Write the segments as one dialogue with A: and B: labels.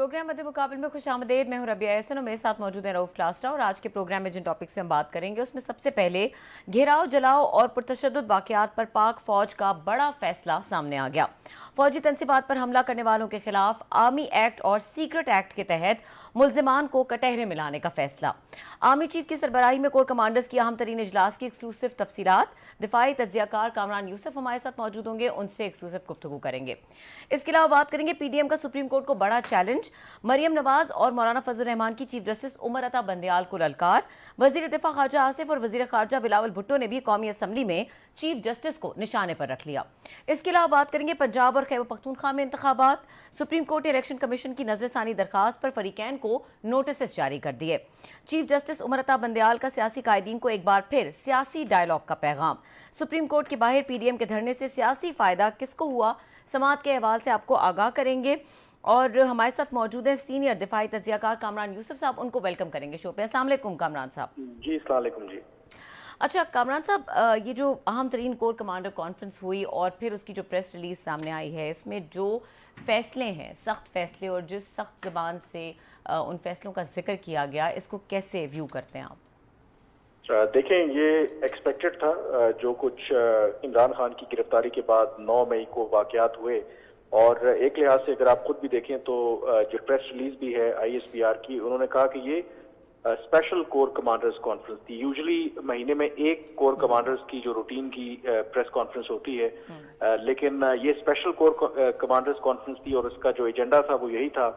A: Programme मध्य मुकाबले में खुश आमदेद। मैं हूं रबिया एहसन और मेरे साथ मौजूद है रऊफ क्लास्टा। और आज के प्रोग्राम में जिन टॉपिक्स पे हम बात करेंगे उसमें सबसे पहले घेराव, जलाओ और पुरतशद्दुद वाकयात पर पाक फौज का बड़ा फैसला सामने आ गया। फौजी तनसीबात पर हमला करने वालों के खिलाफ आर्मी एक्ट और सीक्रेट एक्ट के तहत मुल्जिमान को कटहरे में लाने का फैसला। आर्मी चीफ की सरबराही में कोर कमांडर्स की अहम तरीन इजलास की एक्सक्लूसिव तफसीलात। दिफाई तज्जियाकार कामरान यूसुफ हमारे साथ मौजूद होंगे, उनसे एक्सक्लूसिव गुफ्तगू करेंगे। इसके अलावा बात करेंगे पीडीएम का सुप्रीम कोर्ट को बड़ा चैलेंज। मरियम नवाज और मौलाना फजल रहमान की चीफ जस्टिस उमर अता बंदयाल को ललकार। वजीर दिफा ख्वाजा आसिफ और वजीर खारजा बिलावल भुट्टो ने भी कौमी असम्बली में चीफ जस्टिस को निशाने पर रख लिया। इसके अलावा बात करेंगे पंजाब और खैबर पख्तूनख्वा में इंतखाबात। सुप्रीम कोर्ट इलेक्शन कमीशन की नजरसानी दरखास्त पर फरीकैन को नोटिस जारी कर दिए। चीफ जस्टिस उमर अता बंदयाल का सियासी कायदीन को एक बार फिर सियासी डायलॉग का पैगाम। सुप्रीम कोर्ट के बाहर पीडीएम के धरने से सियासी फायदा किसको हुआ, समात के अहवाल से आपको आगाह करेंगे। और हमारे साथ मौजूद है सीनियर दिफाई तज्जियाकार कामरान यूसुफ साहब, उनको वेलकम करेंगे शो पे। अस्सलाम वालेकुम कामरान साहब।
B: जी अस्सलाम वालेकुम जी।
A: अच्छा कामरान साहब, ये जो अहम तरीन कोर कमांडर कॉन्फ्रेंस हुई और फिर उसकी जो प्रेस रिलीज सामने आई है, इसमें जो फैसले हैं, सख्त फैसले, और जिस सख्त ज़बान से उन फैसलों का जिक्र किया गया, इसको कैसे व्यू करते हैं आप?
B: देखें, ये एक्सपेक्टेड था। जो कुछ इमरान खान की गिरफ्तारी के बाद 9 मई को वाकयात हुए, और एक लिहाज से अगर आप खुद भी देखें तो जो प्रेस रिलीज भी है आईएसपीआर की, उन्होंने कहा कि ये स्पेशल कोर कमांडर्स कॉन्फ्रेंस थी। यूजुअली महीने में एक कोर कमांडर्स की जो रूटीन की प्रेस कॉन्फ्रेंस होती है, लेकिन ये स्पेशल कोर कमांडर्स कॉन्फ्रेंस थी, और इसका जो एजेंडा था वो यही था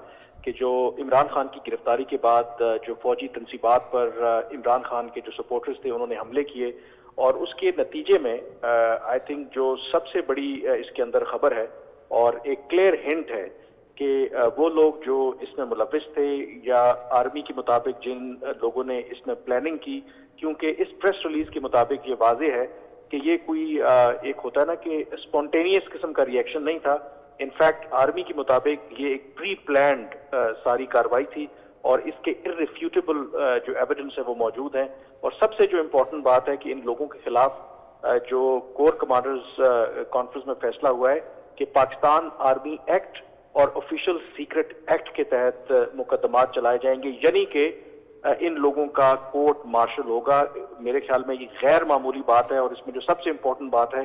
B: कि जो इमरान खान की गिरफ्तारी के बाद जो फौजी तनसीबात पर इमरान खान के जो सपोर्टर्स थे उन्होंने हमले किए, और उसके नतीजे में आई थिंक जो सबसे बड़ी इसके अंदर खबर है और एक क्लियर हिंट है कि वो लोग जो इसमें मुलविस थे, या आर्मी के मुताबिक जिन लोगों ने इसमें प्लानिंग की, क्योंकि इस प्रेस रिलीज के मुताबिक ये वाजे है कि ये कोई एक होता है ना कि स्पॉन्टेनियस किस्म का रिएक्शन नहीं था। इनफैक्ट आर्मी के मुताबिक ये एक प्री प्लान्ड सारी कार्रवाई थी, और इसके इररिफ्यूटेबल जो एविडेंस है वो मौजूद हैं। और सबसे जो इम्पोर्टेंट बात है कि इन लोगों के खिलाफ जो कोर कमांडर्स कॉन्फ्रेंस में फैसला हुआ है कि पाकिस्तान आर्मी एक्ट और ऑफिशियल सीक्रेट एक्ट के तहत मुकदमात चलाए जाएंगे, यानी कि इन लोगों का कोर्ट मार्शल होगा। मेरे ख्याल में ये गैर मामूली बात है, और इसमें जो सबसे इम्पोर्टेंट बात है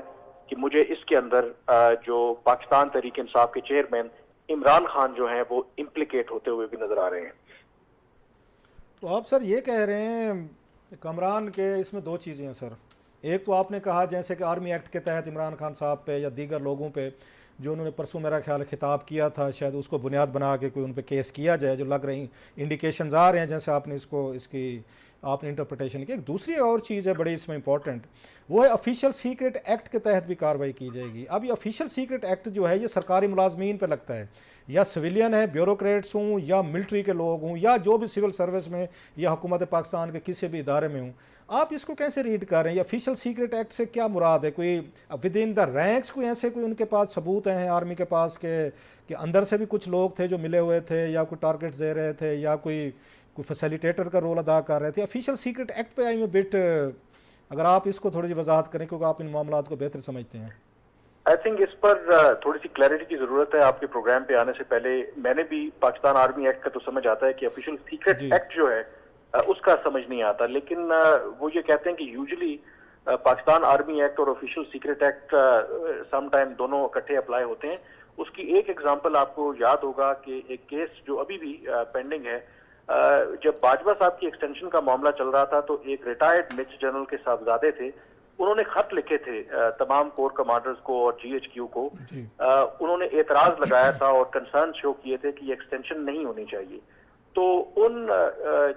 B: कि मुझे इसके अंदर जो पाकिस्तान तहरीक इंसाफ के चेयरमैन इमरान खान जो हैं वो इम्प्लीकेट होते हुए भी नजर आ रहे हैं।
C: तो आप सर ये कह रहे हैं कमरान के, इसमें दो चीज़ें हैं सर। एक तो आपने कहा जैसे कि आर्मी एक्ट के तहत इमरान खान साहब पे या दीगर लोगों पे जो उन्होंने परसों मेरा ख्याल खिताब किया था, शायद उसको बुनियाद बना के कोई उन पे केस किया जाए, जो लग रही इंडिकेशंस आ रहे हैं जैसे आपने इसकी आपने इंटरप्रिटेशन की। एक दूसरी और चीज़ है बड़ी इसमें इंपॉर्टेंट, वो है ऑफिशियल सीक्रेट एक्ट के तहत भी कार्रवाई की जाएगी। अब ये ऑफिशियल सीक्रेट एक्ट जो है ये सरकारी मुलाजमीन पर लगता है, या सिविलियन है, ब्यूरोक्रेट्स हूँ, या मिलिट्री के लोग हूँ, या जो भी सिविल सर्विस में या हुकूमत पाकिस्तान के किसी भी इदारे में हूँ। आप इसको कैसे रीड कर रहे हैं? ऑफिशियल सीक्रेट एक्ट से क्या मुराद है? कोई विद इन द रैंक्स कोई ऐसे कोई उनके पास सबूत हैं आर्मी के पास के अंदर से भी कुछ लोग थे जो मिले हुए थे, या कोई टारगेट्स दे रहे थे, या कोई फैसिलिटेटर का रोल अदा कर रहे थे? ऑफिशियल सीक्रेट एक्ट पे आई में बिट, अगर आप इसको थोड़ी सी वजाहत करें क्योंकि आप इन मामलात को बेहतर समझते हैं।
B: आई थिंक इस पर थोड़ी सी क्लैरिटी की जरूरत है। आपके प्रोग्राम पे आने से पहले मैंने भी पाकिस्तान आर्मी एक्ट का तो समझ आता है कि ऑफिशियल सीक्रेट एक्ट जो है उसका समझ नहीं आता, लेकिन वो ये कहते हैं कि यूजुअली पाकिस्तान आर्मी एक्ट और official secret act some time दोनों इकट्ठे अप्लाई होते हैं। उसकी एक एग्जांपल आपको याद होगा कि एक केस जो अभी भी पेंडिंग है, जब बाजवा साहब की एक्सटेंशन का मामला चल रहा था तो एक रिटायर्ड मेजर जनरल के साहबजादे थे, उन्होंने खत लिखे थे तमाम कोर कमांडर्स को और जीएचक्यू को। उन्होंने एतराज लगाया था और कंसर्न शो किए थे कि ये एक्सटेंशन नहीं होनी चाहिए। तो उन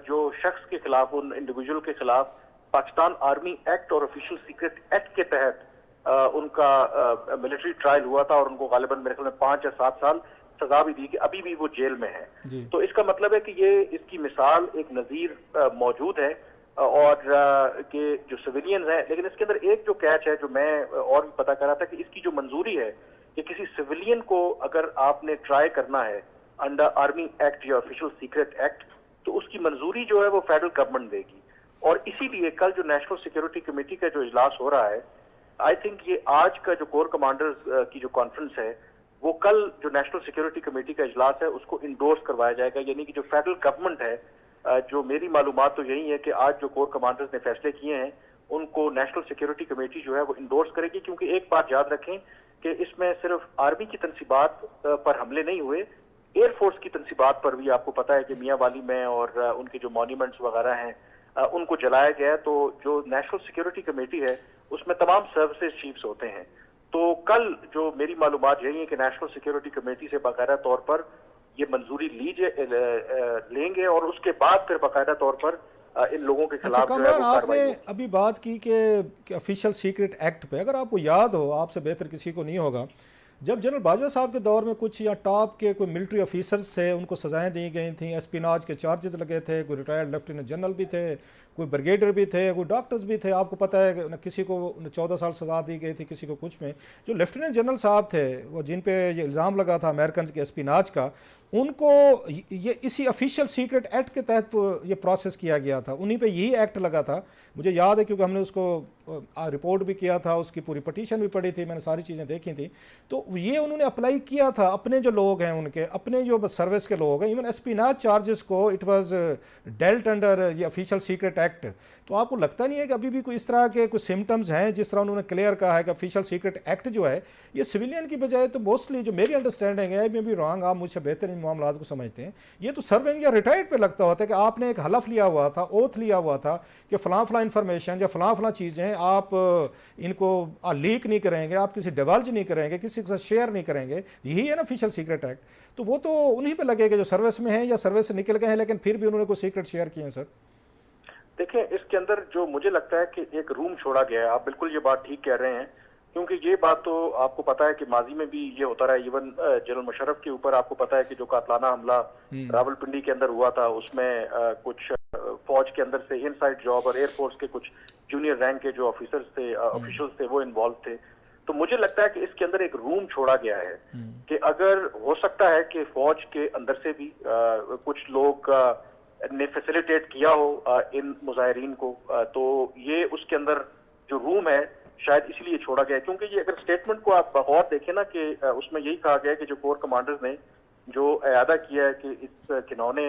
B: जो शख्स के खिलाफ, उन इंडिविजुअल के खिलाफ पाकिस्तान आर्मी एक्ट और ऑफिशियल सीक्रेट एक्ट के तहत उनका मिलिट्री ट्रायल हुआ था, और उनको गालिबन मेरे ख्याल में 5 या 7 साल सजा भी दी कि अभी भी वो जेल में है। तो इसका मतलब है कि ये इसकी मिसाल एक नजीर मौजूद है, और कि जो सिविलियंस हैं, लेकिन इसके अंदर एक जो कैच है जो मैं और भी पता कर रहा था कि इसकी जो मंजूरी है कि किसी सिविलियन को अगर आपने ट्राई करना है अंडर आर्मी एक्ट या ऑफिशियल सीक्रेट एक्ट, तो उसकी मंजूरी जो है वो फेडरल गवर्नमेंट देगी। और इसीलिए कल जो नेशनल सिक्योरिटी कमेटी का जो इजलास हो रहा है, आई थिंक ये आज का जो कोर कमांडर्स की जो कॉन्फ्रेंस है, वो कल जो नेशनल सिक्योरिटी कमेटी का इजलास है उसको इंडोर्स करवाया जाएगा। यानी कि जो फेडरल गवर्नमेंट है, जो मेरी मालूमात तो यही है कि आज जो कोर कमांडर्स ने फैसले किए हैं उनको नेशनल सिक्योरिटी कमेटी जो है वो इंडोर्स करेगी। क्योंकि एक बात याद रखें कि इसमें सिर्फ आर्मी की तनसीबात पर हमले नहीं हुए, एयरफोर्स की तनसीबात पर भी आपको पता है कि मियाँ वाली में और उनके जो मॉन्यूमेंट्स वगैरह हैं उनको जलाया गया। तो जो नेशनल सिक्योरिटी कमेटी है उसमें तमाम सर्विसेज चीफ्स होते हैं। तो कल जो मेरी मालूमात यही है कि नेशनल सिक्योरिटी कमेटी से बाकायदा तौर पर ये मंजूरी लेंगे और उसके बाद फिर बाकायदा तौर पर इन लोगों के खिलाफ जो है
C: कमरान,
B: वो
C: आपने
B: कार्रवाई होगी।
C: अभी बात की कि ऑफिशियल सीक्रेट एक्ट पे, अगर आपको याद हो, आपसे बेहतर किसी को नहीं होगा, जब जनरल बाजवा साहब के दौर में कुछ या टॉप के कोई मिलिट्री ऑफिसर्स थे, उनको सजाएं दी गई थी, एस्पिनाज के चार्जेस लगे थे, कोई रिटायर्ड लेफ्टिनेंट जनरल भी थे, कोई ब्रिगेडियर भी थे, कोई डॉक्टर्स भी थे। आपको पता है कि किसी को 14 साल सजा दी गई थी, किसी को कुछ में। जो लेफ्टिनेंट जनरल साहब थे, वो जिन पे ये इल्ज़ाम लगा था अमेरिकन के एस्पिनाज का, उनको ये इसी ऑफिशियल सीक्रेट एक्ट के तहत ये प्रोसेस किया गया था, उन्हीं पे यही एक्ट लगा था। मुझे याद है क्योंकि हमने उसको रिपोर्ट भी किया था, उसकी पूरी पटिशन भी पढ़ी थी, मैंने सारी चीज़ें देखी थी। तो ये उन्होंने अप्लाई किया था, अपने जो लोग हैं उनके अपने जो सर्विस के लोग हैं, इवन एस्पिनाज चार्जेस को इट वाज डेल्ट अंडर ये ऑफिशियल सीक्रेट एक्ट। तो आपको लगता नहीं है कि अभी भी कोई इस तरह के कुछ सिम्टम्स हैं, जिस तरह उन्होंने क्लियर कहा है कि ऑफिशियल सीक्रेट एक्ट जो है ये सिविलियन की बजाय तो मोस्टली, जो मेरी अंडरस्टैंडिंग है, मे बी रॉन्ग, आप मुझसे बेहतर इन मामला को समझते हैं, ये तो सर्विंग या रिटायर्ड पे लगता होता है कि आपने एक हलफ लिया हुआ था, ओथ लिया हुआ था कि फलां फलां इंफॉर्मेशन या फलां फलां चीज़ें आप इनको लीक नहीं करेंगे, आप किसी डिवल्ज नहीं करेंगे, किसी के साथ शेयर नहीं करेंगे। यही है ना ऑफिशियल सीक्रेट एक्ट। तो वो तो उन्हीं पे लगेगा जो सर्विस में है या सर्विस से निकल गए हैं, लेकिन फिर भी उन्होंने कोई सीक्रेट शेयर किए हैं। सर
B: देखिए, इसके अंदर जो मुझे लगता है कि एक रूम छोड़ा गया है। आप बिल्कुल ये बात ठीक कह रहे हैं, क्योंकि ये बात तो आपको पता है कि माजी में भी ये होता रहा। इवन जनरल मुशर्रफ के ऊपर आपको पता है कि जो कातलाना हमला रावलपिंडी के अंदर हुआ था, उसमें कुछ फौज के अंदर से इनसाइड जॉब और एयरफोर्स के कुछ जूनियर रैंक के जो ऑफिसर्स थे, ऑफिशियल्स थे, वो इन्वॉल्व थे। तो मुझे लगता है कि इसके अंदर एक रूम छोड़ा गया है कि अगर हो सकता है कि फौज के अंदर से भी कुछ लोग ने फैसिलिटेट किया हो इन मुजाहिरीन को, तो ये उसके अंदर जो रूम है शायद इसलिए छोड़ा गया है। क्योंकि ये अगर स्टेटमेंट को आप और देखें ना कि उसमें यही कहा गया है कि जो कोर कमांडर्स ने जो अयादा किया है कि इस खिलौने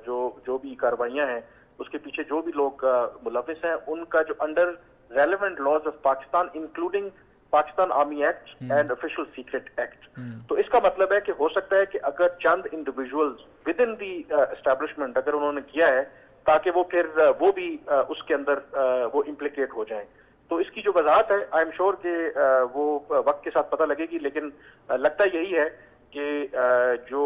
B: जो भी कार्रवाइयां हैं उसके पीछे जो भी लोग मुलविस हैं, उनका जो under relevant laws of Pakistan including Pakistan army act and official secret act. तो इसका मतलब है कि हो सकता है कि अगर चंद individuals within the establishment अगर उन्होंने किया है, ताकि वो फिर वो भी उसके अंदर वो इम्प्लीकेट हो जाएं। तो इसकी जो वजाहत है, आई एम श्योर कि वो वक्त के साथ पता लगेगी, लेकिन लगता यही है कि जो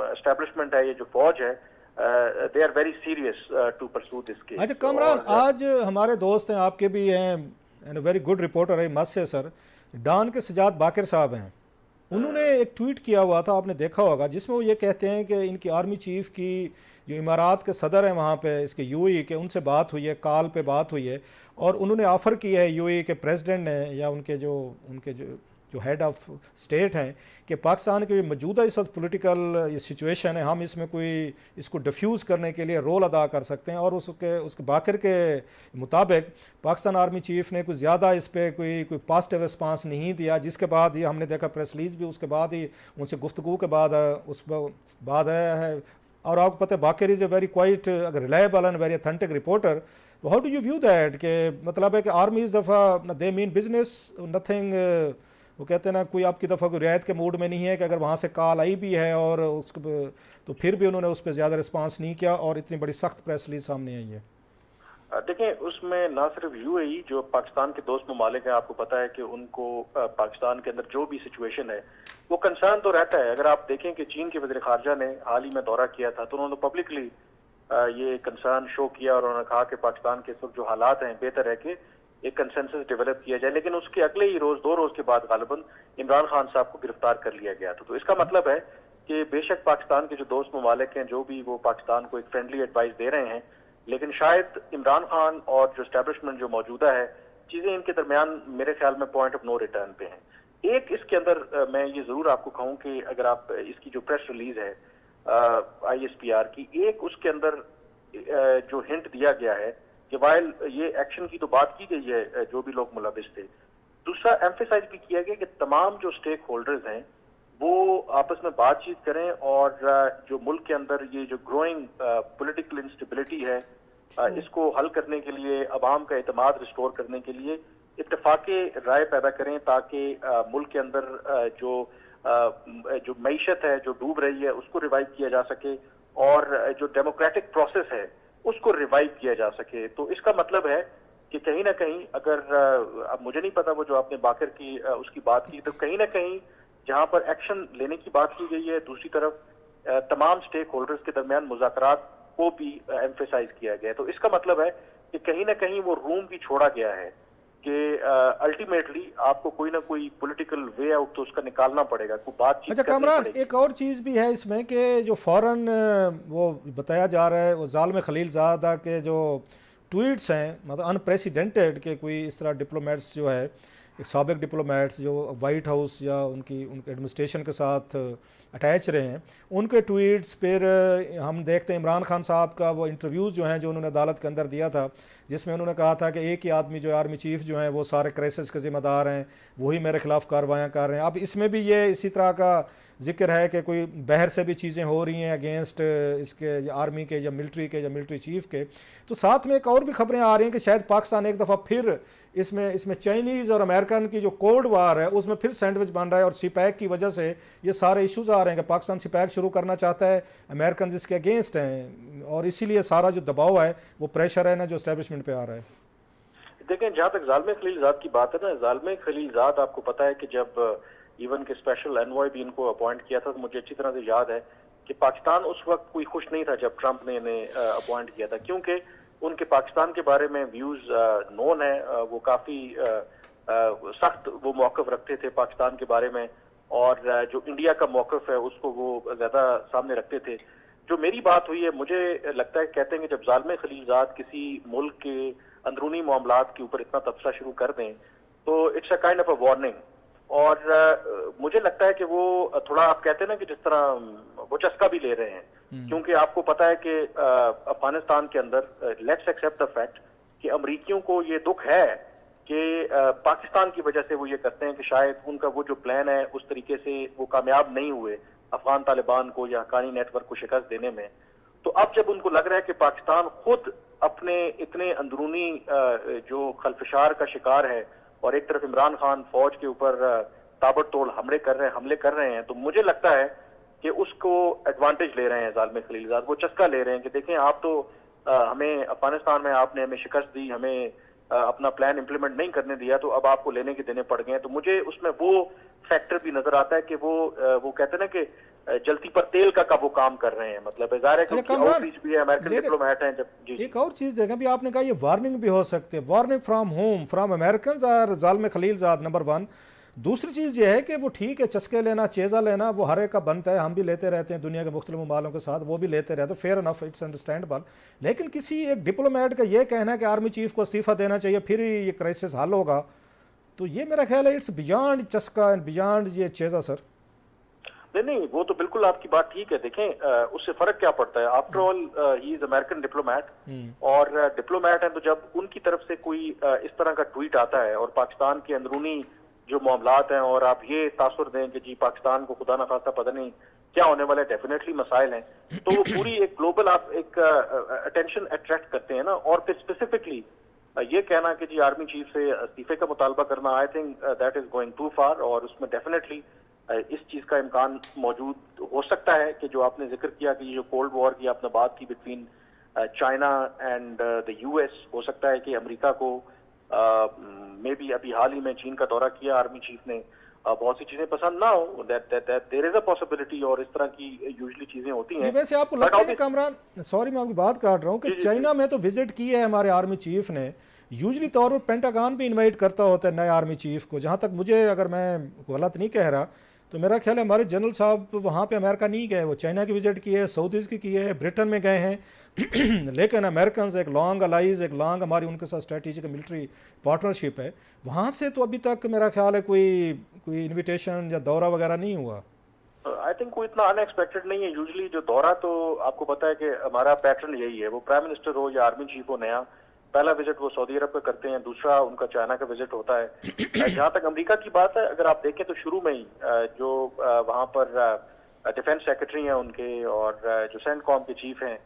B: एस्टेब्लिशमेंट है, ये जो फौज है, they are very serious to pursue this case.
C: अच्छा कमरान, आज हमारे दोस्त हैं, आपके भी हैं, एंड वेरी गुड रिपोर्टर है मस्त से सर, डॉन के सजाद बाकर साहब हैं। उन्होंने एक ट्वीट किया हुआ था, आपने देखा होगा, जिसमें वो ये कहते हैं कि इनकी आर्मी चीफ की जो इमारात के सदर हैं वहाँ पे, इसके यूएई के, उनसे बात हुई है, कॉल पे बात हुई है, और उन्होंने ऑफ़र किया है यूएई के प्रेसिडेंट ने या उनके जो हेड ऑफ स्टेट हैं कि पाकिस्तान के मौजूदा इस वक्त पॉलिटिकल ये सिचुएशन है, हम इसमें कोई इसको डिफ्यूज़ करने के लिए रोल अदा कर सकते हैं। और उसके बाकर के मुताबिक पाकिस्तान आर्मी चीफ ने कुछ ज़्यादा इस पर कोई पॉजिटिव रिस्पांस नहीं दिया, जिसके बाद ये हमने देखा प्रेस रिलीज भी उसके बाद ही उनसे गुफ्तगू के बाद उस बाद आया है। और आपको पता है Baqar is a very quite reliable and very authentic reporter. तो how do you view that कि मतलब है कि आर्मी इस दफ़ा दे मीन बिजनेस नथिंग, वो कहते हैं ना, कोई आपकी दफ़ा कोई रियायत के मूड में नहीं है कि अगर वहाँ से कॉल आई भी है और उसको तो फिर भी उन्होंने उस पर ज़्यादा रिस्पांस नहीं किया और इतनी बड़ी सख्त प्रेस रिलीज सामने आई है।
B: देखिए, उसमें ना सिर्फ यूएई जो पाकिस्तान के दोस्त ममालिक हैं, आपको पता है कि उनको पाकिस्तान के अंदर जो भी सिचुएशन है वो कंसर्न तो रहता है। अगर आप देखें कि चीन के वज़ीर ख़ारजा ने हाल ही में दौरा किया था, तो उन्होंने पब्लिकली ये कंसर्न शो किया और उन्होंने कहा कि पाकिस्तान के जो हालात हैं बेहतर है कि एक कंसेंसस डेवलप किया जाए। लेकिन उसके अगले ही रोज, 2 रोज के बाद गालिबन इमरान खान साहब को गिरफ्तार कर लिया गया था। तो इसका मतलब है कि बेशक पाकिस्तान के जो दोस्त ममालिक हैं, जो भी वो पाकिस्तान को एक फ्रेंडली एडवाइस दे रहे हैं, लेकिन शायद इमरान खान और जो एस्टेब्लिशमेंट जो मौजूदा है, चीजें इनके दरमियान मेरे ख्याल में पॉइंट ऑफ नो रिटर्न पे हैं। एक इसके अंदर मैं ये जरूर आपको कहूँ कि अगर आप इसकी जो प्रेस रिलीज है ISPR की, एक उसके अंदर जो हिंट दिया गया है कि वाइल ये एक्शन की तो बात की गई है जो भी लोग मुलविस थे, दूसरा एम्फेसाइज भी किया गया कि तमाम जो स्टेक होल्डर्स हैं वो आपस में बातचीत करें और जो मुल्क के अंदर ये जो ग्रोइंग पॉलिटिकल इंस्टेबिलिटी है इसको हल करने के लिए, अवाम का एतमाद रिस्टोर करने के लिए इत्तेफाके राय पैदा करें, ताकि मुल्क के अंदर जो मईशत है जो डूब रही है उसको रिवाइव किया जा सके और जो डेमोक्रेटिक प्रोसेस है उसको रिवाइव किया जा सके। तो इसका मतलब है कि कहीं ना कहीं अगर अब मुझे नहीं पता वो जो आपने बाकर की उसकी बात की, तो कहीं ना कहीं जहां पर एक्शन लेने की बात की गई है, दूसरी तरफ तमाम स्टेक होल्डर्स के दरमियान मुज़ाकरात को भी एम्फेसाइज किया गया है। तो इसका मतलब है कि कहीं ना कहीं वो रूम भी छोड़ा गया है कि अल्टीमेटली आपको कोई ना कोई पॉलिटिकल वे आउट तो उसका निकालना पड़ेगा, कोई बातचीत
C: अच्छा
B: करनी
C: कामरान,
B: पड़ेगी।
C: एक और चीज़ भी है इसमें कि जो फौरन वो बताया जा रहा है वो जालिम खलीलज़ादा के जो ट्वीट्स हैं, मतलब अनप्रेसिडेंटेड के कोई इस तरह डिप्लोमेट्स जो है, एक साबिक डिप्लोमेट्स जो वाइट हाउस या उनके एडमिनिस्ट्रेशन के साथ अटैच रहे हैं, उनके ट्वीट्स, फिर हम देखते हैं इमरान खान साहब का वो इंटरव्यूज़ जो हैं जो उन्होंने अदालत के अंदर दिया था, जिसमें उन्होंने कहा था कि एक ही आदमी जो आर्मी चीफ जो हैं वो सारे क्राइसिस के ज़िम्मेदार हैं, वही मेरे खिलाफ कार्रवाइयाँ कर रहे हैं। अब इसमें भी ये इसी तरह का जिक्र है कि कोई बाहर से भी चीज़ें हो रही हैं अगेंस्ट इसके आर्मी के या मिलिट्री चीफ के। तो साथ में एक और भी खबरें आ रही हैं कि शायद पाकिस्तान एक दफ़ा फिर इसमें चाइनीज़ और अमेरिकन की जो कोल्ड वार है उसमें फिर सैंडविच बन रहा है, और सीपैक की वजह से ये सारे इश्यूज़ आ रहे हैं कि पाकिस्तान सीपैक शुरू करना चाहता है, अमेरिकन इसके अगेंस्ट हैं, और इसीलिए सारा जो दबाव है वो प्रेशर है ना जो एस्टेब्लिशमेंट पे आ रहा है।
B: देखें, जहां तक जालिम खलीलजाद की बात है ना, जालिम खलीलजाद आपको पता है कि जब इवन के स्पेशल एनवॉय भी इनको अपॉइंट किया था, तो मुझे अच्छी तरह से याद है कि पाकिस्तान उस वक्त कोई खुश नहीं था जब ट्रंप ने इन्हें अपॉइंट किया था, क्योंकि उनके पाकिस्तान के बारे में व्यूज नोन है, वो काफी सख्त वो मौकफ रखते थे पाकिस्तान के बारे में, और जो इंडिया का मौकफ है उसको वो ज्यादा सामने रखते थे। जो मेरी बात हुई है, मुझे लगता है, कहते हैं कि जब जालिम खलीलजाद किसी मुल्क के अंदरूनी मामलात के ऊपर इतना तबसरा शुरू कर दें तो it's a kind of a warning, और मुझे लगता है कि वो थोड़ा, आप कहते हैं ना कि जिस तरह वो चस्का भी ले रहे हैं, क्योंकि आपको पता है कि अफगानिस्तान के अंदर लेट्स एक्सेप्ट द फैक्ट कि अमरीकियों को ये दुख है कि पाकिस्तान की वजह से वो ये करते हैं कि शायद उनका वो जो प्लान है उस तरीके से वो कामयाब नहीं हुए अफगान तालिबान को या हक्कानी नेटवर्क को शिकस्त देने में। तो अब जब उनको लग रहा है कि पाकिस्तान खुद अपने इतने अंदरूनी जो खलफशार का शिकार है, और एक तरफ इमरान खान फौज के ऊपर ताबड़तोड़ हमले कर रहे हैं, तो मुझे लगता है कि उसको एडवांटेज ले रहे हैं जालिम खलीलजाद, वो चस्का ले रहे हैं कि देखें, आप तो हमें अफगानिस्तान में आपने हमें शिकस्त दी, हमें अपना प्लान इंप्लीमेंट नहीं करने दिया, तो अब आपको लेने के देने पड़ गए। तो मुझे उसमें वो फैक्टर भी नजर आता है कि वो कहते हैं ना कि जलती पर तेल का वो काम कर रहे हैं, मतलब ज़ाहिर है कि आउटरीच भी है, अमेरिकन डिप्लोमेट हैं। जब जी
C: एक और चीज़ देखें, भी आपने कहा ये वार्निंग भी हो सकती है, warning from home, from American और जालिम खलीलजाद, नंबर वन। दूसरी चीज़ ये है कि वो ठीक है, चस्के लेना, चेज़ा लेना वो हर एक का बनता है, हम भी लेते रहते हैं दुनिया के मुख्तलिफ ममालों के साथ, वो भी लेते रहते हैं, फेयर इनफ, इट्स अंडरस्टैंडेबल। लेकिन किसी एक डिप्लोमेट का ये कहना है कि आर्मी चीफ को इस्तीफा देना चाहिए फिर ही ये क्राइसिस हल होगा, तो ये मेरा ख्याल है इट्स बियॉन्ड चस्का एंड बियॉन्ड ये चेज़ा सर।
B: नहीं, वो तो बिल्कुल आपकी बात ठीक है। देखें, उससे फर्क क्या पड़ता है, after all he is American diplomat, और डिप्लोमेट है तो जब उनकी तरफ से कोई इस तरह का ट्वीट आता है और पाकिस्तान के अंदरूनी जो मामलात हैं, और आप ये तासुर दें कि जी पाकिस्तान को खुदा न खास्ता पता नहीं क्या होने वाला है, डेफिनेटली मसाइल हैं, तो वो पूरी एक ग्लोबल आप एक अटेंशन अट्रैक्ट करते हैं ना। और फिर स्पेसिफिकली ये कहना कि जी आर्मी चीफ से इस्तीफे का मुतालबा करना, I think that is going too far, और उसमें डेफिनेटली इस चीज का इम्कान मौजूद हो सकता है कि जो आपने जिक्र किया कि जो कोल्ड वॉर की आपने बात की between China and the US, हो सकता है कि अमेरिका को मे बी अभी हाल ही में चीन का दौरा किया आर्मी चीफ ने, बहुत सी चीजें पसंद ना हो, that there is a possibility, और इस तरह की यूजुअली चीजें होती हैं।
C: वैसे आपको लगता है कामरान, सॉरी मैं आपकी बात काट रहा हूँ, कि चाइना में तो विजिट की है हमारे आर्मी चीफ ने, यूजली तौर पर पेंटागन भी इनवाइट करता होता है नए आर्मी चीफ को, जहाँ तक मुझे, अगर मैं गलत नहीं कह रहा तो मेरा ख्याल है हमारे जनरल साहब वहाँ पे अमेरिका नहीं गए, वो चाइना की विजिट की है, सऊदीज़ की है, ब्रिटेन में गए हैं लेकिन अमेरिकन एक लॉन्ग अलाइज, एक लॉन्ग हमारी उनके साथ स्ट्रेटेजिक मिलिट्री पार्टनरशिप है, वहाँ से तो अभी तक मेरा ख्याल है कोई इन्विटेशन या दौरा वगैरह नहीं हुआ।
B: आई थिंक कोई इतना अनएक्सपेक्टेड नहीं है। यूजुअली जो दौरा, तो आपको पता है कि हमारा पैटर्न यही है, वो प्राइम मिनिस्टर हो या आर्मी चीफ हो नया, पहला विजिट वो सऊदी अरब का करते हैं, दूसरा उनका चाइना का विजिट होता है। जहां तक अमेरिका की बात है, अगर आप देखें तो शुरू में ही जो वहां पर डिफेंस सेक्रेटरी हैं उनके और जो सेंटकॉम के चीफ हैं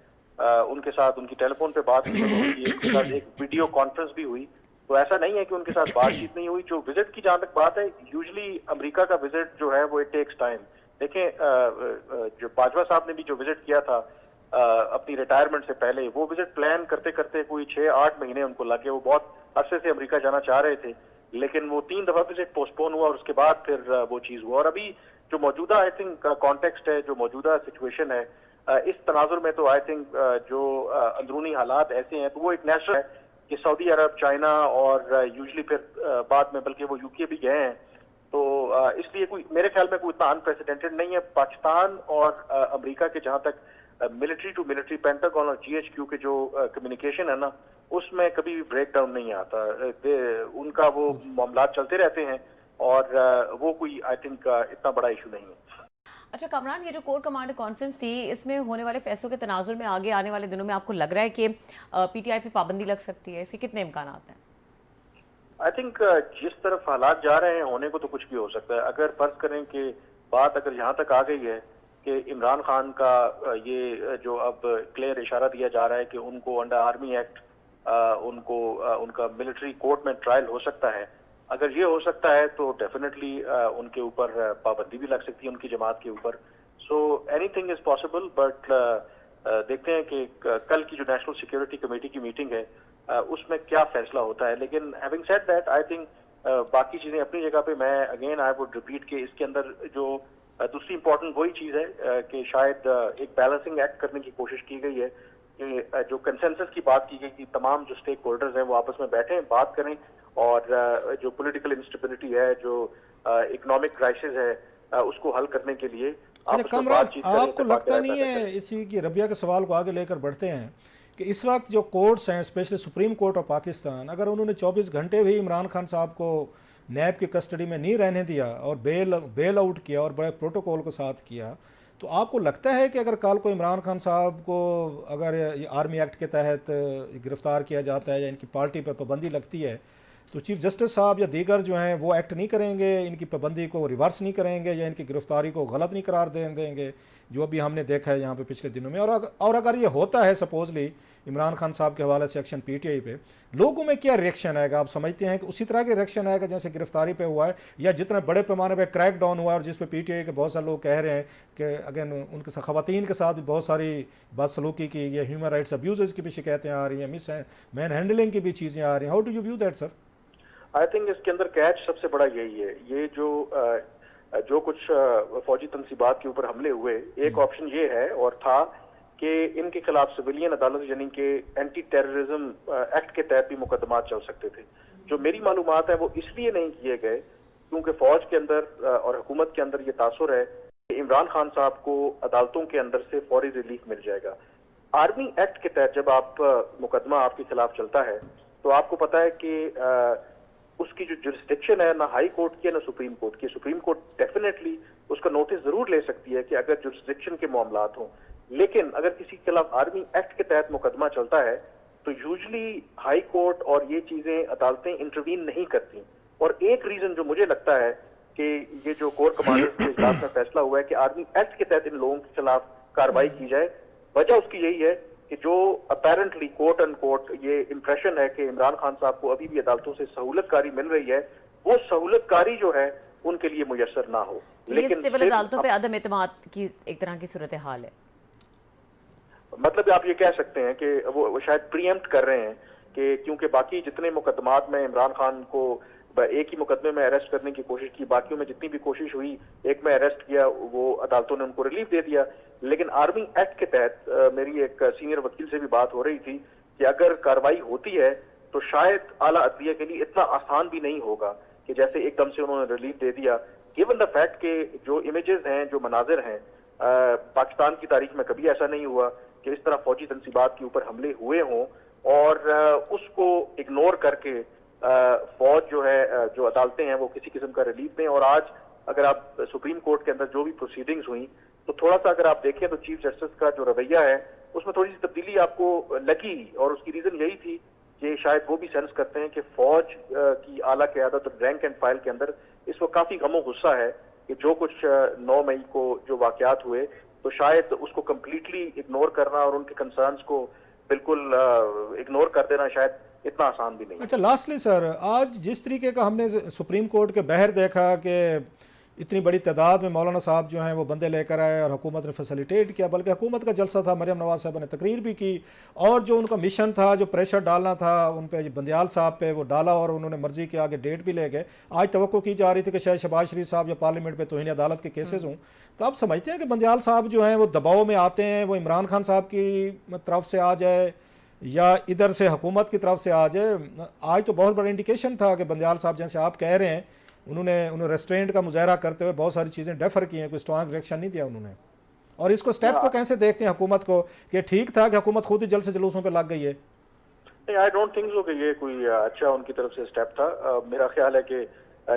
B: उनके साथ उनकी टेलीफोन पे बात हुई, उनके साथ एक वीडियो कॉन्फ्रेंस भी हुई। तो ऐसा नहीं है कि उनके साथ बातचीत नहीं हुई। जो विजिट की जहां तक बात है, यूजुअली अमेरिका का विजिट जो है वो इट टेक्स टाइम। देखें जो बाजवा साहब ने भी जो विजिट किया था अपनी रिटायरमेंट से पहले, वो विजिट प्लान करते करते कोई 6-8 महीने उनको लगे। वो बहुत अरसे से अमेरिका जाना चाह रहे थे, लेकिन वो 3 दफा विजिट पोस्टपोन हुआ और उसके बाद फिर वो चीज हुआ। और अभी जो मौजूदा आई थिंक कॉन्टेक्स्ट है, जो मौजूदा सिचुएशन है, इस तनाजुर में तो आई थिंक जो अंदरूनी हालात ऐसे हैं, तो वो एक नेचुरल है कि सऊदी अरब, चाइना और यूजुअली फिर बाद में बल्कि वो यूके भी गए हैं। तो इसलिए कोई मेरे ख्याल में कोई इतना अनप्रेसिडेंटेड नहीं है। पाकिस्तान और अमेरिका के जहां तक मिलिट्री टू मिलिट्री, पेंटागन और GHQ के जो कम्युनिकेशन है ना, उसमें कभी भी ब्रेक डाउन नहीं आता। उनका वो मामला चलते रहते हैं और वो कोई आई थिंक इतना बड़ा इशू नहीं है।
A: अच्छा कामरान, ये जो कोर कमांडर कॉन्फ्रेंस थी, इसमें होने वाले फैसलों के तनाजुर में आगे आने वाले दिनों में आपको लग रहा है कि PTI पे पाबंदी लग सकती है? इसके कितने इम्कान हैं?
B: आई थिंक जिस तरफ हालात जा रहे हैं, होने को तो कुछ भी हो सकता है। अगर फर्ज करें कि बात अगर यहाँ तक आ गई है कि इमरान खान का ये जो अब क्लियर इशारा दिया जा रहा है कि उनको अंडर आर्मी एक्ट उनको उनका मिलिट्री कोर्ट में ट्रायल हो सकता है, अगर ये हो सकता है तो डेफिनेटली उनके ऊपर पाबंदी भी लग सकती है, उनकी जमात के ऊपर। So anything is possible, but देखते हैं कि कल की जो नेशनल सिक्योरिटी कमेटी की मीटिंग है उसमें क्या फैसला होता है। लेकिन having said that, I think बाकी चीजें अपनी जगह पे। मैं अगेन आई वुड रिपीट के इसके अंदर जो दूसरी इंपॉर्टेंट वही चीज है कि शायद एक बैलेंसिंग एक्ट करने की कोशिश की गई है कि जो कंसेंसस की बात की गई कि तमाम जो स्टेक होल्डर्स हैं वो आपस में बैठें, बात करें और जो पॉलिटिकल इंस्टेबिलिटी है, जो इकोनॉमिक क्राइसिस है, उसको हल करने के लिए
C: कमरान, आपको लगता नहीं है, इसी की रबिया के सवाल को आगे लेकर बढ़ते हैं, कि इस वक्त जो कोर्ट्स हैं, specially supreme court of Pakistan, अगर उन्होंने 24 घंटे भी इमरान खान साहब को नैब की कस्टडी में नहीं रहने दिया और बेल आउट किया और बड़े प्रोटोकॉल के साथ किया, तो आपको लगता है कि अगर कल को इमरान खान साहब को अगर आर्मी एक्ट के तहत गिरफ्तार किया जाता है या इनकी पार्टी पर पाबंदी लगती है, तो चीफ जस्टिस साहब या दीगर जो हैं वो एक्ट नहीं करेंगे, इनकी पाबंदी को रिवर्स नहीं करेंगे या इनकी गिरफ्तारी को गलत नहीं करार देंगे, जो अभी हमने देखा है यहाँ पे पिछले दिनों में? और अगर ये होता है सपोजली इमरान खान साहब के हवाले से एक्शन PTI पे, लोगों में क्या रिएक्शन आएगा? आप समझते हैं कि उसी तरह के रिएक्शन आएगा जैसे गिरफ्तारी पे हुआ है, या जितने बड़े पैमाने पे क्रैक डाउन हुआ है और जिस पे PTI के बहुत सारे लोग कह रहे हैं कि अगेन उनके खवातीन के साथ भी बहुत सारी बदसलूकी की, ये ह्यूमन राइट्स अब्यूज़ की भी शिकायतें आ रही हैं, मिस मैन हैंडलिंग की भी चीज़ें आ रही हैं। How do you view that sir?
B: I think इसके अंदर कैच सबसे बड़ा यही है, ये जो कुछ फौजी तनसीबात के ऊपर हमले हुए, एक ऑप्शन ये है और था कि इनके खिलाफ सिविलियन अदालत यानी कि एंटी टेररिज्म एक्ट के तहत भी मुकदमात चल सकते थे। जो मेरी मालूमात है वो इसलिए नहीं किए गए क्योंकि फौज के अंदर और हुकूमत के अंदर ये तासुर है कि इमरान खान साहब को अदालतों के अंदर से फौरी रिलीफ मिल जाएगा। आर्मी एक्ट के तहत जब आप मुकदमा आपके खिलाफ चलता है तो आपको पता है कि उसकी जो जुरिस्डिक्शन है ना हाई कोर्ट की है ना सुप्रीम कोर्ट की। सुप्रीम कोर्ट डेफिनेटली उसका नोटिस जरूर ले सकती है कि अगर जुरिस्डिक्शन के मामलात हों, लेकिन अगर किसी के खिलाफ आर्मी एक्ट के तहत मुकदमा चलता है तो यूजुअली हाई कोर्ट और ये चीजें अदालतें इंटरवीन नहीं करती। और एक रीजन जो मुझे लगता है कि ये जो कोर कमांडर्स के इजलास में फैसला हुआ है कि आर्मी एक्ट के तहत इन लोगों के खिलाफ कार्रवाई की जाए, वजह उसकी यही है कि जो अपेरेंटली कोर्ट एंड कोर्ट ये इंप्रेशन है कि इमरान खान साहब को अभी भी अदालतों से सहूलतकारी मिल रही है, वो सहूलतकारी जो है उनके लिए मुयस्सर ना हो।
A: लेकिन सिविल अदालतों पे अदम एतमाद की एक तरह की सूरत हाल है।
B: मतलब आप ये कह सकते हैं कि वो शायद प्रीएम्प्ट कर रहे हैं कि क्योंकि बाकी जितने मुकदमात में इमरान खान को एक ही मुकदमे में अरेस्ट करने की कोशिश की, बाकियों में जितनी भी कोशिश हुई, एक में अरेस्ट किया, वो अदालतों ने उनको रिलीफ दे दिया। लेकिन आर्मी एक्ट के तहत मेरी एक सीनियर वकील से भी बात हो रही थी कि अगर कार्रवाई होती है तो शायद आला अदलिया के लिए इतना आसान भी नहीं होगा कि जैसे एकदम से उन्होंने रिलीफ दे दिया, गिवन द फैक्ट के जो इमेजेस हैं, जो मनाजिर हैं, पाकिस्तान की तारीख में कभी ऐसा नहीं हुआ कि इस तरह फौजी तनसीबात के ऊपर हमले हुए हों और उसको इग्नोर करके फौज जो है, जो अदालतें हैं, वो किसी किस्म का रिलीफ दें। और आज अगर आप सुप्रीम कोर्ट के अंदर जो भी प्रोसीडिंग्स हुई तो थोड़ा सा अगर आप देखें तो चीफ जस्टिस का जो रवैया है उसमें थोड़ी सी तब्दीली आपको लगी और उसकी रीजन यही थी ये शायद वो भी सेंस करते हैं कि फौज की आला क़यादत और रैंक एंड फाइल के अंदर इस वक्त काफी गमो गुस्सा है कि जो कुछ 9 मई को जो वाकयात हुए, तो शायद उसको कंप्लीटली इग्नोर करना और उनके कंसर्न्स को बिल्कुल इग्नोर कर देना शायद इतना आसान भी नहीं।
C: अच्छा, लास्टली सर, आज जिस तरीके का हमने सुप्रीम कोर्ट के बाहर देखा कि इतनी बड़ी तादाद में मौलाना साहब जो हैं वो बंदे लेकर आए और हुकूमत ने फैसिलिटेट किया, बल्कि हुकूमत का जलसा था, मरियम नवाज साहब ने तकरीर भी की और जो उनका मिशन था, जो प्रेशर डालना था उन पे, बंदियाल साहब पे, वो डाला और उन्होंने मर्जी के आगे डेट भी ले गए। आज तवक्को की जा रही थी कि शायद शहबाज शरीफ साहब या पार्लियामेंट पे तौहीन अदालत के केसेस हों, तो आप समझते हैं कि बंदियाल साहब जो हैं वो दबाव में आते हैं, वो इमरान खान साहब की तरफ से आ जाए या इधर से हुकूमत की तरफ से आ जाए? आज तो बहुत बड़ा इंडिकेशन था कि बंदियाल साहब जैसे आप कह रहे हैं उन्होंने रेस्ट्रेंट का मुजाहरा करते हुए बहुत सारी चीज़ें डेफर की हैं, कोई स्ट्रॉन्ग रिएक्शन नहीं दिया उन्होंने। और इसको स्टेप को कैसे देखते हैं हुकूमत को कि ठीक था कि हुकूमत खुद ही जल्द से जुलूसों पे लग गई है?
B: नहीं, आई डोंट थिंक सो कि ये कोई अच्छा उनकी तरफ से स्टेप था। मेरा ख्याल है कि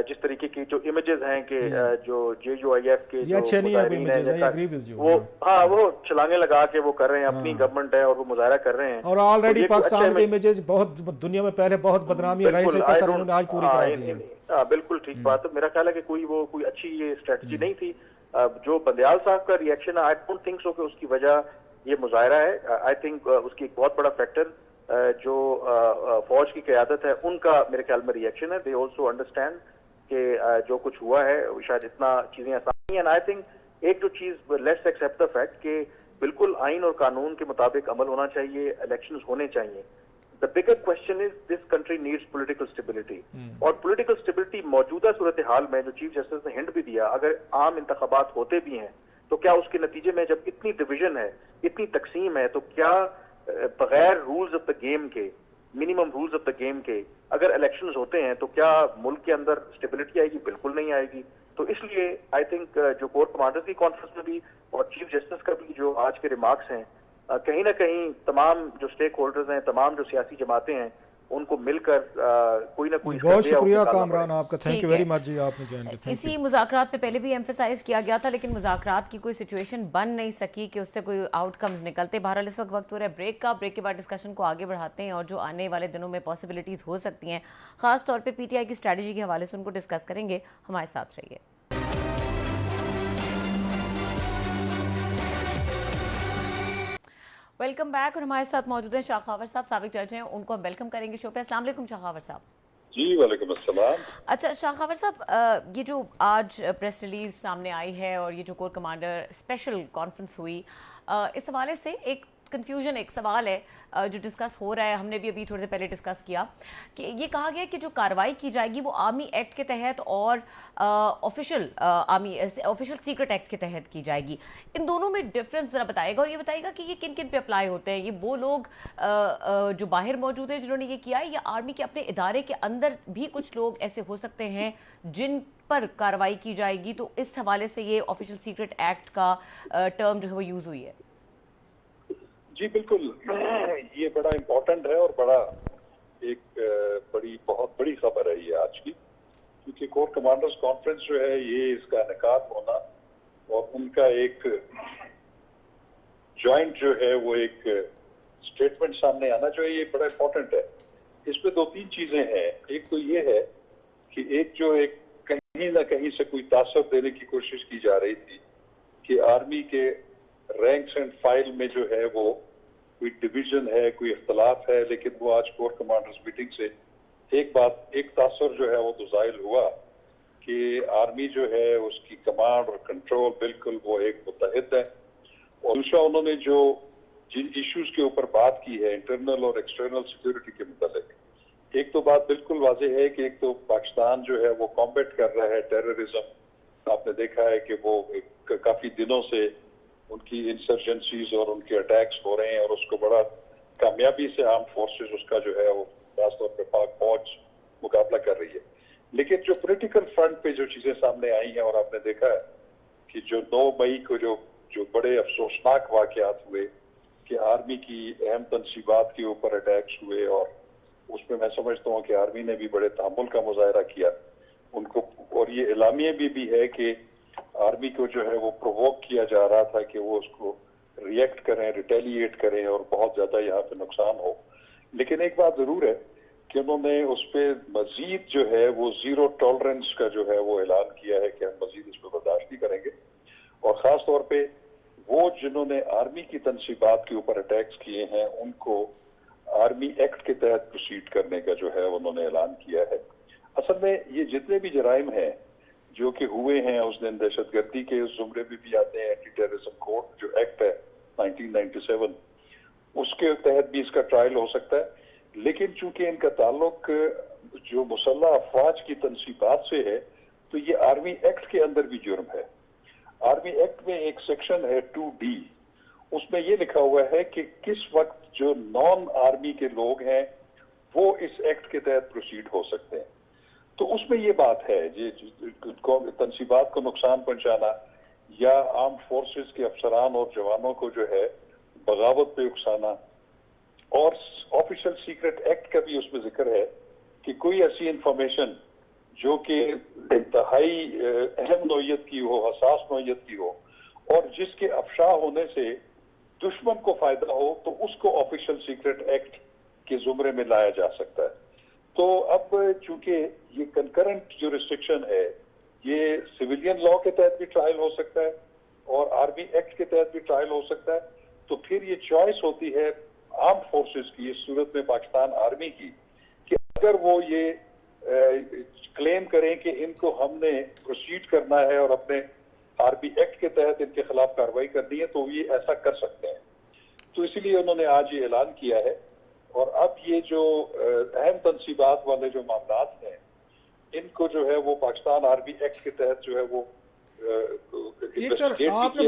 B: जिस तरीके की जो इमेजेस हैं कि जो JUIF के जो मुजाहिरीन हैं वो वो छलांगे लगा के वो कर रहे हैं, अपनी गवर्नमेंट है और वो मुजाहरा कर रहे हैं,
C: और ऑलरेडी पाकिस्तान के इमेजेस बहुत दुनिया में पहले बहुत बदनामी रही है, उन्होंने आज पूरी करा दी है।
B: बिल्कुल ठीक बात है। मेरा ख्याल है कि कोई अच्छी ये स्ट्रेटजी नहीं थी। जो बंदियाल साहब का रिएक्शन है, आई डोंट थिंक सो कि उसकी वजह ये मुजाहरा है। आई थिंक उसकी एक बहुत बड़ा फैक्टर जो फौज की क़यादत है उनका मेरे ख्याल में रिएक्शन है। दे ऑल्सो अंडरस्टैंड कि जो कुछ हुआ है शायद इतना चीजें आसान नहीं है। एंड आई थिंक एक जो चीज, लेट्स एक्सेप्ट द फैक्ट कि बिल्कुल आइन और कानून के मुताबिक अमल होना चाहिए, इलेक्शंस होने चाहिए। The bigger question is this country needs political stability, और पॉलिटिकल स्टेबिलिटी मौजूदा सूरत हाल में, जो चीफ जस्टिस ने हिंट भी दिया, अगर आम इंतखाबात होते भी हैं तो क्या उसके नतीजे में जब इतनी डिवीजन है, इतनी तकसीम है, तो क्या बगैर रूल्स ऑफ द गेम के, minimum rules of the game के अगर इलेक्शंस होते हैं तो क्या मुल्क के अंदर स्टेबिलिटी आएगी? बिल्कुल नहीं आएगी। तो इसलिए आई थिंक जो कोर कमांडर्स की कॉन्फ्रेंस में भी और चीफ जस्टिस का भी जो आज के रिमार्क्स हैं, कहीं ना कहीं तमाम जो स्टेक होल्डर्स हैं, तमाम जो सियासी जमातें हैं, उनको मिलकर कोई ना कोई।
C: बहुत शुक्रिया कामरान आपका, थैंक यू वेरी मच जी, आपने ज्वाइन किया।
A: इसी मुज़ाकरात पे पहले भी एम्फेसाइज किया गया था, लेकिन मुज़ाकरात की कोई सिचुएशन बन नहीं सकी कि उससे कोई आउटकम्स निकलते। बहरहाल इस वक्त हो रहा है ब्रेक का, ब्रेक के बाद डिस्कशन को आगे बढ़ाते हैं और जो आने वाले दिनों में पॉसिबिलिटीज़ हो सकती हैं, खास तौर पर PTI की स्ट्रैटेजी के हवाले से उनको डिस्कस करेंगे। हमारे साथ रहिए। Welcome back. और हमारे साथ मौजूद हैं शाखावर साहब, साबिक जज हैं, उनको हम वेलकम करेंगे शो पे। अस्सलाम वालेकुम शाखावर साहब।
D: जी वालेकुम अस्सलाम।
A: अच्छा शाखावर साहब, ये जो आज प्रेस रिलीज सामने आई है और ये जो कोर कमांडर स्पेशल कॉन्फ्रेंस हुई, इस हवाले से एक कंफ्यूजन, एक सवाल है जो डिस्कस हो रहा है, हमने भी अभी थोड़ी देर पहले डिस्कस किया कि ये कहा गया कि जो कार्रवाई की जाएगी वो आर्मी एक्ट के तहत और ऑफिशियल सीक्रेट एक्ट के तहत की जाएगी। इन दोनों में डिफरेंस ज़रा बताएगा और ये बताएगा कि ये किन किन पे अप्लाई होते हैं। ये वो लोग जो बाहर मौजूद हैं जिन्होंने ये किया है, या आर्मी के अपने इदारे के अंदर भी कुछ लोग ऐसे हो सकते हैं जिन पर कार्रवाई की जाएगी? तो इस हवाले से ये ऑफिशियल सीक्रेट एक्ट का टर्म जो है वो यूज़ हुई है।
D: जी बिल्कुल, ये बड़ा इम्पोर्टेंट है और बड़ा बहुत बड़ी खबर है ये आज की, क्योंकि कोर कमांडर्स कॉन्फ्रेंस जो है ये इसका इनेकाद होना और उनका एक जॉइंट जो है वो एक स्टेटमेंट सामने आना जो है ये बड़ा इम्पोर्टेंट है। इसमें दो तीन चीजें हैं। एक तो ये है कि एक कहीं ना कहीं से कोई तासर देने की कोशिश की जा रही थी कि आर्मी के रैंक्स एंड फाइल में जो है वो कोई डिवीजन है, कोई इख्तलाफ है, लेकिन वो आज कोर कमांडर्स मीटिंग से एक तासर जो है वो तो जाहिर हुआ कि आर्मी जो है उसकी कमांड और कंट्रोल बिल्कुल वो एक मुत्तहिद है। और दूसरा उन्होंने जो जिन इश्यूज के ऊपर बात की है इंटरनल और एक्सटर्नल सिक्योरिटी के मुताबिक, एक तो बात बिल्कुल वाज़ेह है कि एक तो पाकिस्तान जो है वो कॉम्बैट कर रहा है टेररिज्म। आपने देखा है कि वो काफी दिनों से उनकी इंसर्जेंसीज और उनके अटैक्स हो रहे हैं और उसको बड़ा कामयाबी से आर्म फोर्सेस उसका जो है वो खासतौर पर पाक फौज मुकाबला कर रही है। लेकिन जो पॉलिटिकल फ्रंट पे जो चीजें सामने आई हैं और आपने देखा है कि जो 9 मई को जो बड़े अफसोसनाक वाकयात हुए कि आर्मी की अहम तनसीबात के ऊपर अटैक्स हुए, और उसमें मैं समझता हूँ कि आर्मी ने भी बड़े तहम्मुल का मुजाहरा किया उनको। और ये एलामिया भी है कि आर्मी को जो है वो प्रोवोक किया जा रहा था कि वो उसको रिएक्ट करें, रिटेलिएट करें और बहुत ज्यादा यहाँ पे नुकसान हो। लेकिन एक बात जरूर है कि उन्होंने उस पर मजीद जो है वो जीरो टॉलरेंस का जो है वो ऐलान किया है कि हम मजीद इस पर बर्दाश्त नहीं करेंगे। और खास तौर पे वो जिन्होंने आर्मी की तनसीबात के ऊपर अटैक्स किए हैं उनको आर्मी एक्ट के तहत प्रोसीड करने का जो है उन्होंने ऐलान किया है। असल में ये जितने भी जराइम हैं जो कि हुए हैं उस दिन, दहशतगर्दी के उस जुमरे में भी आते हैं, एंटी टेररिज्म कोड जो एक्ट है 1997, उसके तहत भी इसका ट्रायल हो सकता है। लेकिन चूंकि इनका ताल्लुक जो मुसल्लह अफवाज की तनसीबात से है तो ये आर्मी एक्ट के अंदर भी जुर्म है। आर्मी एक्ट में एक सेक्शन है 2D, उसमें ये लिखा हुआ है कि किस वक्त जो नॉन आर्मी के लोग हैं वो इस एक्ट के तहत प्रोसीड हो सकते हैं। तो उसमें ये बात है ये तनसीबात को नुकसान पहुंचाना या आर्म फोर्सेस के अफसरान और जवानों को जो है बगावत पे उकसाना, और ऑफिशियल सीक्रेट एक्ट का भी उसमें जिक्र है कि कोई ऐसी इंफॉर्मेशन जो कि इंतहाई अहम नौयत की हो, हसास नौयत की हो और जिसके अफशा होने से दुश्मन को फायदा हो तो उसको ऑफिशियल सीक्रेट एक्ट के जुमरे में लाया जा सकता है। तो अब चूंकि ये कंकरेंट जो रिस्ट्रिक्शन है ये सिविलियन लॉ के तहत भी ट्रायल हो सकता है और आर्मी एक्ट के तहत भी ट्रायल हो सकता है, तो फिर ये चॉइस होती है आर्म फोर्सेस की, इस सूरत में पाकिस्तान आर्मी की, कि अगर वो ये क्लेम करें कि इनको हमने प्रोसीड करना है और अपने आर्मी एक्ट के तहत इनके खिलाफ कार्रवाई करनी है तो ये ऐसा कर सकते हैं। तो इसीलिए उन्होंने आज ये ऐलान किया है। और अब ये जो अहम तनसीबात वाले जो मामलात हैं इनको जो है वो पाकिस्तान आर्मी एक्ट के तहत जो है वो
C: एक सर आपने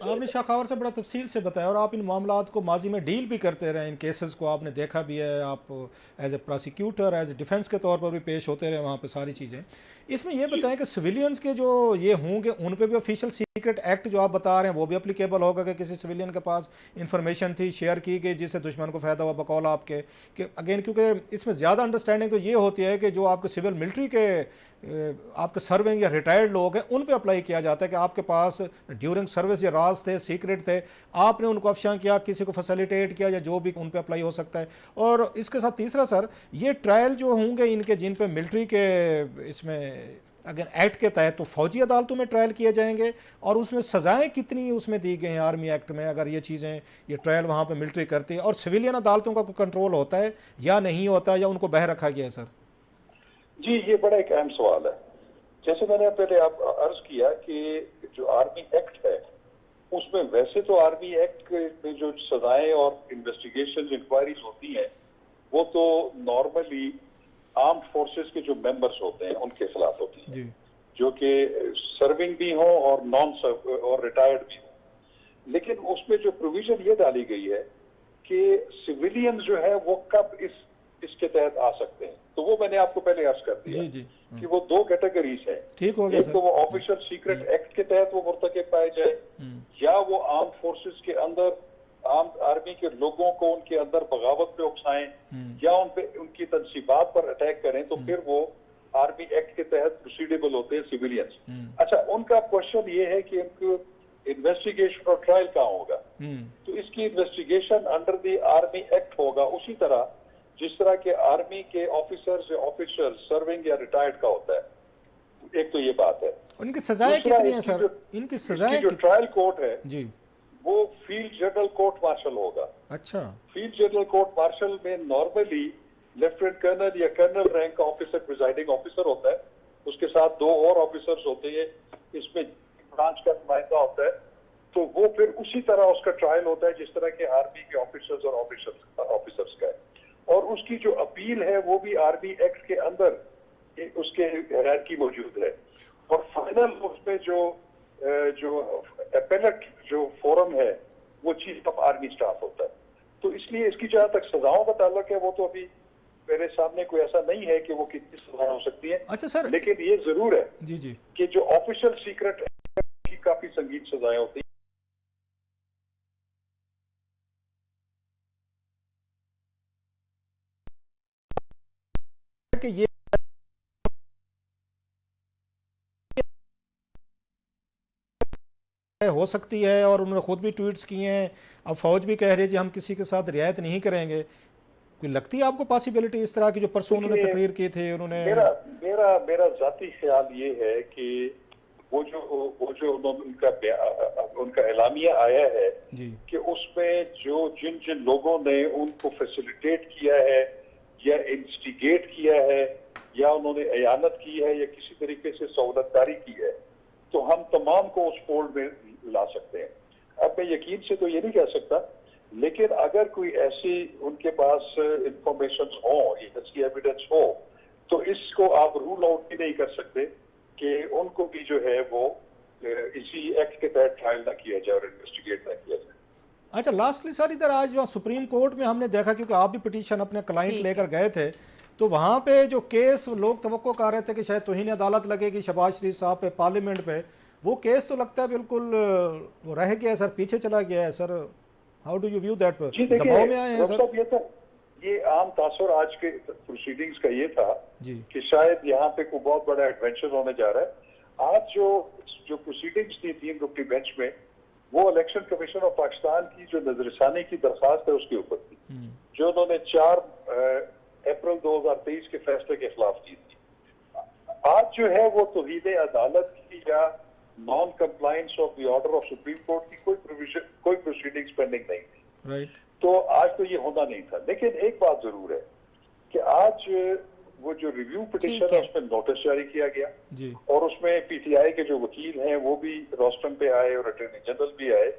C: आपने शाखावर से बड़ा तफसील से बताया और आप इन मामलात को माजी में डील भी करते रहे, इन केसेस को आपने देखा भी है, आप as a prosecutor as a defence के तौर पर भी पेश होते रहे वहाँ पे सारी चीज़ें। इसमें यह बताएं कि सिविलियंस के जो ये होंगे उन पे भी ऑफिशियल सीक्रेट एक्ट जो आप बता रहे हैं वो भी अप्लीकेबल होगा कि किसी सिविलियन के पास इंफॉर्मेशन थी शेयर की गई जिससे दुश्मन को फ़ायदा हुआ बकौल आपके, कि अगेन क्योंकि इसमें ज़्यादा अंडरस्टैंडिंग तो ये होती है कि जो आपके सिविल मिलिट्री के आपके सर्विंग या रिटायर्ड लोग हैं उन पे अप्लाई किया जाता है कि आपके पास ड्यूरिंग सर्विस ये राज थे, सीक्रेट थे, आपने उनको अफशा किया, किसी को फैसिलिटेट किया या जो भी, उन पे अप्लाई हो सकता है। और इसके साथ तीसरा सर, ये ट्रायल जो होंगे इनके जिन पे मिलिट्री के इसमें अगर एक्ट के तहत तो फौजी अदालतों में ट्रायल किए जाएंगे और उसमें सज़ाएं कितनी उसमें दी गई हैं आर्मी एक्ट में, अगर ये चीज़ें ये ट्रायल वहाँ पे मिलिट्री करती है, और सिविलियन अदालतों का कोई कंट्रोल होता है या नहीं होता या उनको बह रखा गया है सर?
D: जी ये बड़ा एक अहम सवाल है। जैसे मैंने पहले आप अर्ज किया कि जो आर्मी एक्ट है उसमें वैसे तो आर्मी एक्ट में जो सजाएं और इन्वेस्टिगेशन इंक्वायरीज होती हैं वो तो नॉर्मली आर्म्ड फोर्सेस के जो मेंबर्स होते हैं उनके खिलाफ होती हैं जो कि सर्विंग भी हो और नॉन सर्व और रिटायर्ड भी हो। लेकिन उसमें जो प्रोविजन ये डाली गई है कि सिविलियन जो है वो कब इसके तहत आ सकते हैं, तो वो मैंने आपको पहले अर्ज कर दिया कि वो दो कैटेगरीज हैं।
C: ठीक हो गया
D: एक तो वो ऑफिशियल सीक्रेट एक्ट के तहत वो मुर्तकब पाए जाए या वो आर्म फोर्सेस के अंदर आर्मी के लोगों को उनके अंदर बगावत पे उकसाएं या उन पे उनकी तनसीबात पर अटैक करें, तो फिर वो आर्मी एक्ट के तहत प्रोसीडेबल होते हैं सिविलियंस। अच्छा, उनका क्वेश्चन ये है कि इनको इन्वेस्टिगेशन और ट्रायल कहाँ होगा, तो इसकी investigation under the army act होगा उसी तरह जिस तरह के आर्मी के ऑफिसर्स या ऑफिसर सर्विंग या रिटायर्ड का होता है। एक तो ये बात है।
C: उनकी सजाएं कितनी है सर? इनकी सजाएं
D: जो ट्रायल कोर्ट है
C: जी
D: वो फील्ड जनरल कोर्ट मार्शल होगा।
C: अच्छा,
D: फील्ड जनरल कोर्ट मार्शल में नॉर्मली लेफ्टिनेंट कर्नल या कर्नल रैंक का ऑफिसर प्रिजाइडिंग ऑफिसर होता है, उसके साथ दो और ऑफिसर्स होते हैं, इसमें ब्रांच का नुमाइंदा होता है। तो वो फिर उसी तरह उसका ट्रायल होता है जिस तरह के आर्मी के ऑफिसर्स और ऑफिसर्स का है, और उसकी जो अपील है वो भी आर्मी एक्ट के अंदर उसके हायरार्की मौजूद है। और फाइनल उसमें जो एपेलेट जो फोरम है वो चीफ ऑफ आर्मी स्टाफ होता है। तो इसलिए इसकी जहां तक सजाओं का ताल्लुक है वो तो अभी मेरे सामने कोई ऐसा नहीं है कि वो कितनी सजा हो सकती है।
C: अच्छा सर,
D: लेकिन ये जरूर है
C: जी
D: कि जो ऑफिशियल सीक्रेट की काफी संगीन सजाएं होती हैं।
C: कि ये हो सकती है और उन्होंने खुद भी ट्वीट्स किए हैं, अब फौज भी कह रही है जी हम किसी के साथ रियायत नहीं करेंगे, कोई लगती है आपको पॉसिबिलिटी इस तरह की जो परसों उन्होंने
D: देखिए,
C: तकरीर की थी उन्होंने?
D: मेरा मेरा मेरा जाती ख्याल ये है कि वो जो उनका एलामिया आया है
C: जी
D: कि उसमें जिन जिन लोगों ने उनको फैसिलिटेट किया है या इंस्टिगेट किया है या उन्होंने अयानत की है या किसी तरीके से सहूलतकारी की है, तो हम तमाम को उस फोल्ड में ला सकते हैं। अब मैं यकीन से तो ये नहीं कह सकता, लेकिन अगर कोई ऐसी उनके पास इंफॉर्मेशन हो, ऐसी एविडेंस हो, तो इसको आप रूल आउट भी नहीं कर सकते कि उनको भी जो है वो इसी एक्ट के तहत ट्रायल ना किया जाए और इन्वेस्टिगेट ना किया जाए।
C: अच्छा, लास्टली सर इधर आज वहाँ सुप्रीम कोर्ट में हमने देखा, क्योंकि आप भी पिटीशन अपने क्लाइंट लेकर गए थे, तो वहाँ पे जो केस लोग तवक्को कर रहे थे कि शायद तौहीन अदालत लगेगी शहबाज शरीफ साहब पे पार्लियामेंट पे, वो केस तो लगता है बिल्कुल वो रह गया है सर, पीछे चला गया है sir. How do you view that? दबाव में आए हैं सर?
D: ये आम तासुर आज के प्रोसीडिंग्स का ये था
C: जी
D: कि शायद यहाँ पे कोई बहुत बड़ा एडवेंचर होने जा रहा है। आज जो प्रोसीडिंग्स थी 3 रुकनी बेंच में, वो इलेक्शन कमीशन ऑफ पाकिस्तान की जो नजरसानी की दरखास्त है उसके ऊपर थी, जो उन्होंने 4 अप्रैल 2023 के फैसले के खिलाफ की थी। आज जो है वो तौहीद अदालत की या non compliance of the order of supreme court की कोई प्रोसीडिंग्स पेंडिंग नहीं थी।
C: राइट।
D: तो आज तो ये होना नहीं था। लेकिन एक बात जरूर है कि आज वो जो रिव्यू पिटीशन है उसमें नोटिस जारी किया गया
C: जी,
D: और उसमें पीटीआई के जो वकील हैं वो भी रोस्टम पे आए और अटॉर्नी जनरल भी आए।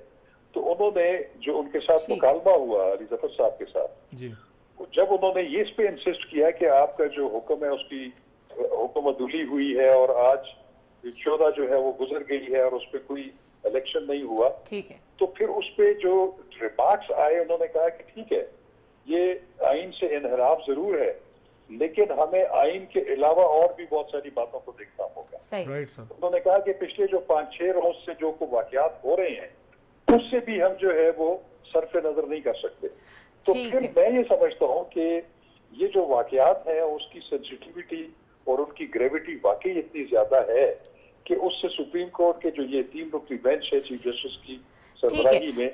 D: तो उन्होंने जो उनके साथ मुकालमा हुआ अली जफर साहब के साथ
C: जी,
D: जब उन्होंने ये इस पे इंसिस्ट किया कि आपका जो हुक्म है उसकी हुक्म अदुली हुई है और आज 14 जो है वो गुजर गई है और उस पर कोई इलेक्शन नहीं हुआ,
A: ठीक है,
D: तो फिर उस पे जो रिमार्क्स आए उन्होंने कहा कि ठीक है ये आइन से इनहराफ जरूर है, लेकिन हमें आइन के अलावा और भी बहुत सारी बातों को देखना होगा।
A: सही,
C: राइट सर।
D: उन्होंने कहा कि पिछले जो 5-6 रोज से जो वाकयात हो रहे हैं उससे भी हम जो है वो सरफे नजर नहीं कर सकते। तो फिर मैं ये समझता हूँ कि ये जो वाकयात हैं उसकी सेंसिटिविटी और उनकी ग्रेविटी वाकई इतनी ज्यादा है कि उससे सुप्रीम कोर्ट के जो ये 3 रुकनी बेंच है चीफ जस्टिस की सरबराही में,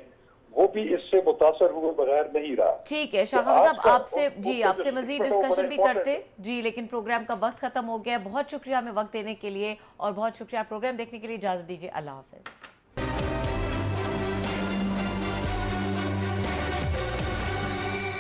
D: वो भी इससे मुतासर हुए बगैर नहीं रहा।
A: ठीक है। शाह साहब आपसे आपसे मजीद डिस्कशन भी करते जी, लेकिन प्रोग्राम का वक्त खत्म हो गया। बहुत शुक्रिया हमें वक्त देने के लिए और बहुत शुक्रिया प्रोग्राम देखने के लिए। इजाजत दीजिए, अल्लाह हाफिज।